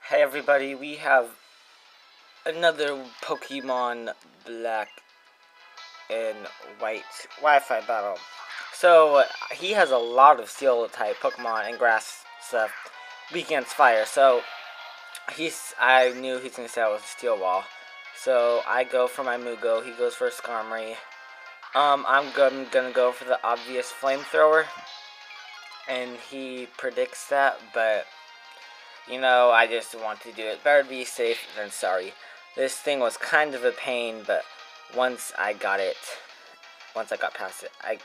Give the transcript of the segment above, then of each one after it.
Hey everybody, we have another Pokemon Black and White Wi-Fi battle. So, he has a lot of Steel type Pokemon and Grass stuff against Fire. So, I knew he's going to start with a Steel Wall. So, I go for my Mugo, he goes for a Skarmory. I'm gonna go for the obvious Flamethrower. And he predicts that, but you know, I just want to do it. Better to be safe than sorry. This thing was kind of a pain, but once I got past it, I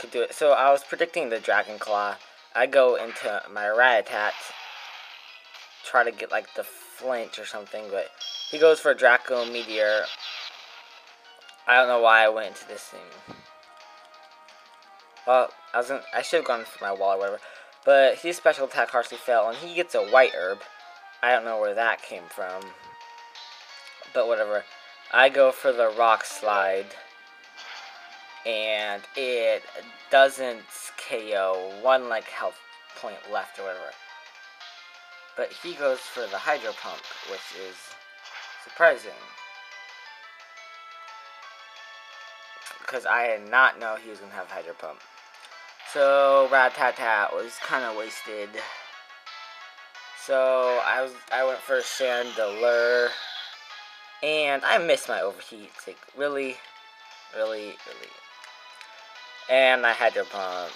could do it. So I was predicting the Dragon Claw. I go into my Rattata, try to get like the flinch or something, but he goes for a Draco Meteor. I don't know why I went into this thing. Well, I should have gone for my wall or whatever. But his special attack harshly failed, and he gets a White Herb. I don't know where that came from. But whatever. I go for the Rock Slide. And it doesn't KO. One, like, health point left or whatever. But he goes for the Hydro Pump, which is surprising. Because I did not know he was going to have Hydro Pump. So Rattata was kind of wasted. So I went for Chandelure, and I missed my overheat. It's like really. And I had to pump,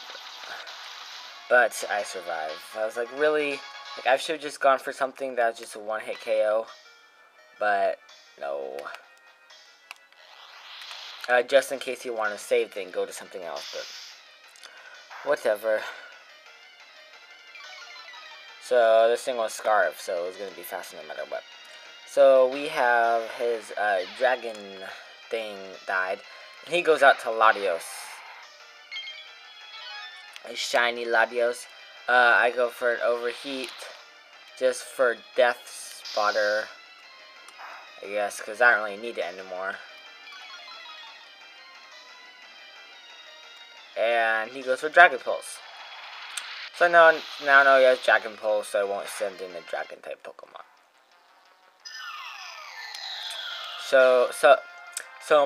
but I survived. I was like, really? Like, I should have just gone for something that was just a one-hit KO, but no. Just in case you want to save thing, go to something else, but whatever. So this thing was Scarf, so it was going to be fast no matter what. So we have his dragon thing died. And he goes out to Latios. A shiny Latios. I go for an overheat. Just for Death Spotter. I guess, because I don't really need it anymore. And he goes for Dragon Pulse. So now I know he has Dragon Pulse, so I won't send in a Dragon type Pokemon. So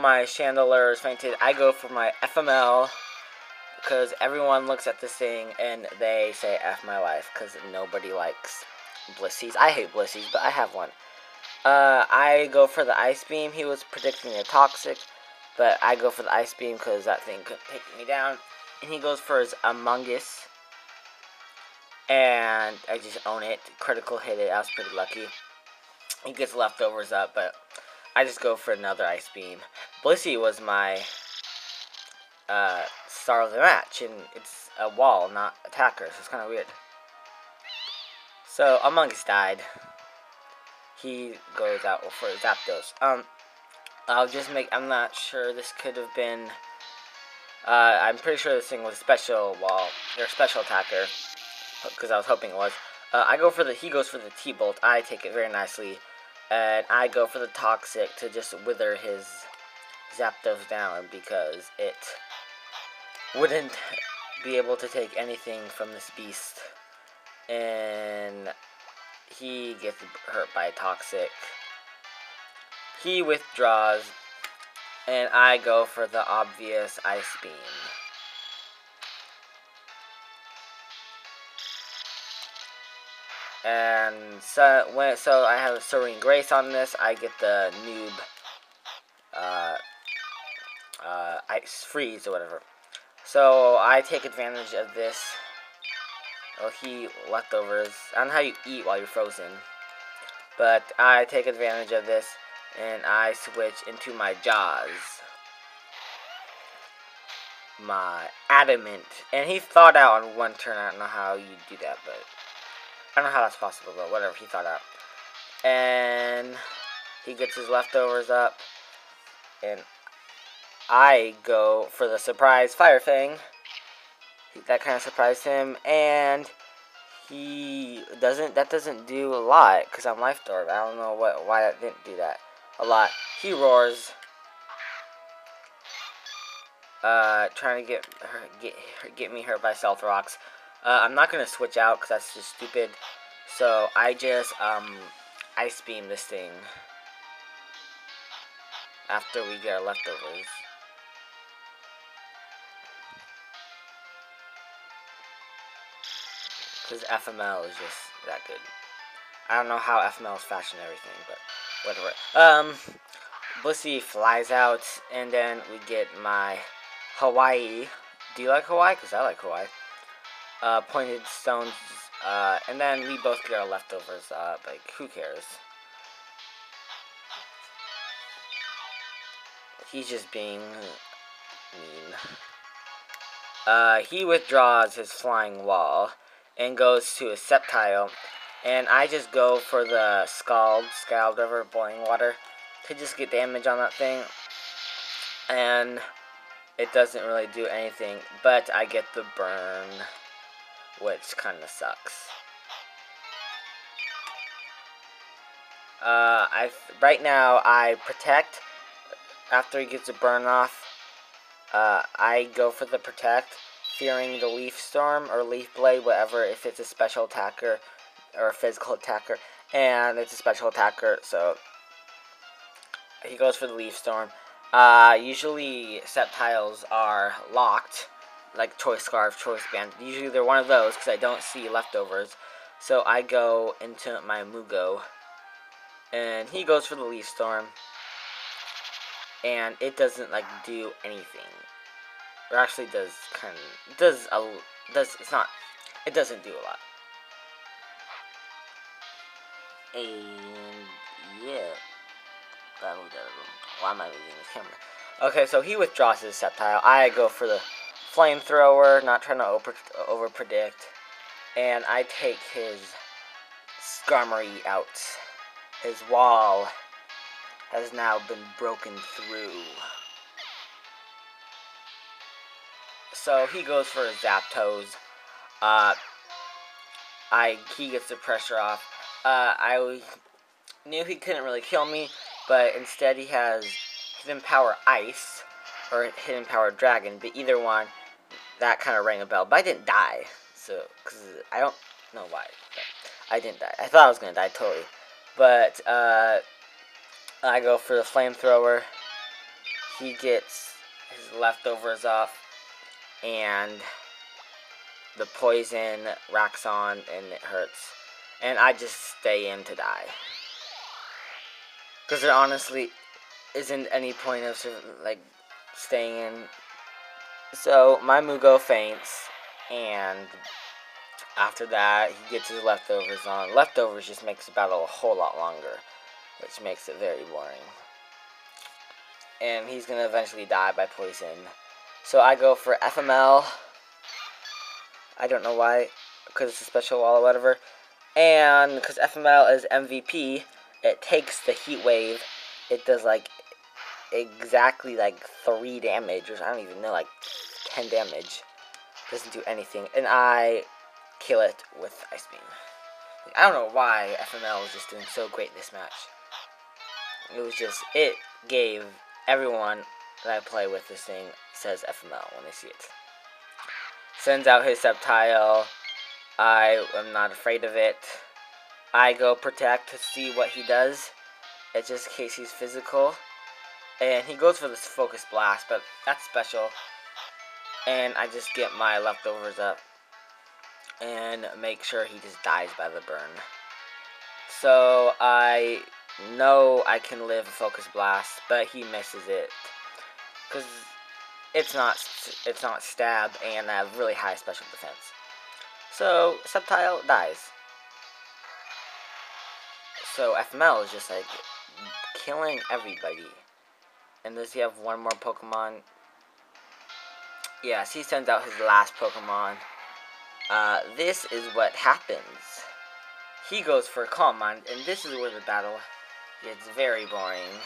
my Chandelure is fainted. I go for my FML because everyone looks at this thing and they say F my life because nobody likes Blissies. I hate Blissies, but I have one. I go for the Ice Beam. He was predicting a Toxic, but I go for the Ice Beam because that thing could take me down. And he goes for his Among Us. And I just own it. Critical hit it. I was pretty lucky. He gets leftovers up, but I just go for another Ice Beam. Blissey was my star of the match, and it's a wall, not attacker, so it's kind of weird. So Among Us died. He goes out for Zapdos. I'm not sure, this could have been, I'm pretty sure this thing was special wall, or special attacker, because I was hoping it was. He goes for the T-Bolt. I take it very nicely, and I go for the Toxic to just wither his Zapdos down, because it wouldn't be able to take anything from this beast. And he gets hurt by a Toxic. He withdraws, and I go for the obvious Ice Beam. And so I have a Serene Grace on this. I get the noob Ice Freeze or whatever. So I take advantage of this. Oh, he leftovers. I don't know how you eat while you're frozen, but I take advantage of this and I switch into my Jaws. My Adamant. And he thawed out on one turn. I don't know how you do that, but I don't know how that's possible, but whatever, he thought out. And he gets his leftovers up. And I go for the surprise Fire Fang. That kind of surprised him. And that doesn't do a lot, because I'm Life Orb. I don't know why that didn't do that a lot. He roars. Trying to get me hurt by Stealth Rocks. I'm not going to switch out, because that's just stupid. So I just ice beam this thing after we get our leftovers. Because FML is just that good. I don't know how FML is fashioned everything, but whatever. Blissey flies out, and then we get my Hawaii. Do you like Hawaii? Because I like Hawaii. Pointed stones, and then we both get our leftovers. Like, who cares? He's just being mean. He withdraws his flying wall and goes to a Sceptile, and I just go for the Scald River, boiling water, to just get damage on that thing, and it doesn't really do anything, but I get the burn, which kind of sucks. Right now I protect. After he gets a burn off, I go for the protect, fearing the Leaf Storm or Leaf Blade, whatever, if it's a special attacker or a physical attacker, and it's a special attacker, so he goes for the Leaf Storm. Usually Sceptiles are locked, like Choice Scarf, Choice Band. Usually they're one of those because I don't see leftovers, so I go into my Mugo, and he goes for the Leaf Storm, and it doesn't like do anything. Or actually does it doesn't do a lot. And yeah, why am I moving this camera? Okay, so he withdraws his Sceptile. I go for the Flamethrower, not trying to over predict, and I take his Skarmory out. His wall has now been broken through. So he goes for his Zapdos. He gets the pressure off. I knew he couldn't really kill me, but instead he has Hidden Power Ice or Hidden Power Dragon. But either one, that kind of rang a bell. But I didn't die, so because I don't know why. But I didn't die. I thought I was gonna die totally, but I go for the Flamethrower. He gets his leftovers off, and the poison racks on, and it hurts. And I just stay in to die. Because there honestly isn't any point of, like, staying in. So, my Mugo faints, and after that, he gets his leftovers on. Leftovers just makes the battle a whole lot longer, which makes it very boring. And he's going to eventually die by poison. So I go for FML. I don't know why, because it's a special wall or whatever. And because FML is MVP, it takes the Heat Wave. It does like exactly like 3 damage, or I don't even know, like 10 damage. Doesn't do anything. And I kill it with Ice Beam. I don't know why FML was just doing so great this match. It gave everyone that I play with this thing says FML when they see it. Sends out his Sceptile. I am not afraid of it. I go protect to see what he does. It's just in case he's physical. And he goes for this Focus Blast, but that's special. And I just get my leftovers up and make sure he just dies by the burn. So I know I can live a Focus Blast, but he misses it. Because it's not stab, and I have really high special defense. So Sceptile dies. So FML is just like killing everybody. And does he have one more Pokemon? Yes, he sends out his last Pokemon. This is what happens. He goes for Calm Mind, and this is where the battle gets very boring.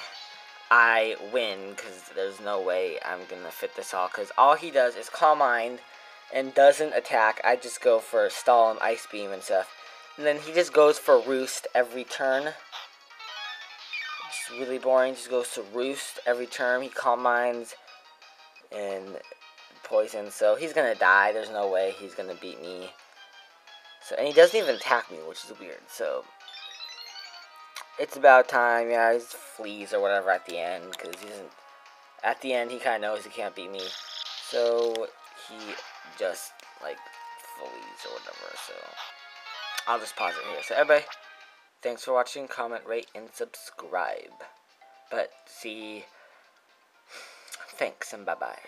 I win, because there's no way I'm going to fit this all, because all he does is Calm Mind and doesn't attack. I just go for Stall and Ice Beam and stuff. And then he just goes for Roost every turn. It's really boring. Just goes to Roost every turn. He Calm Minds and Poison. So he's going to die. There's no way he's going to beat me. So, and he doesn't even attack me, which is weird. So, it's about time. Yeah, he flees or whatever at the end, because he doesn't. At the end, he kind of knows he can't beat me, so he just like flees or whatever. So, I'll just pause it here. So, everybody, thanks for watching. Comment, rate, and subscribe. But see, thanks and bye bye.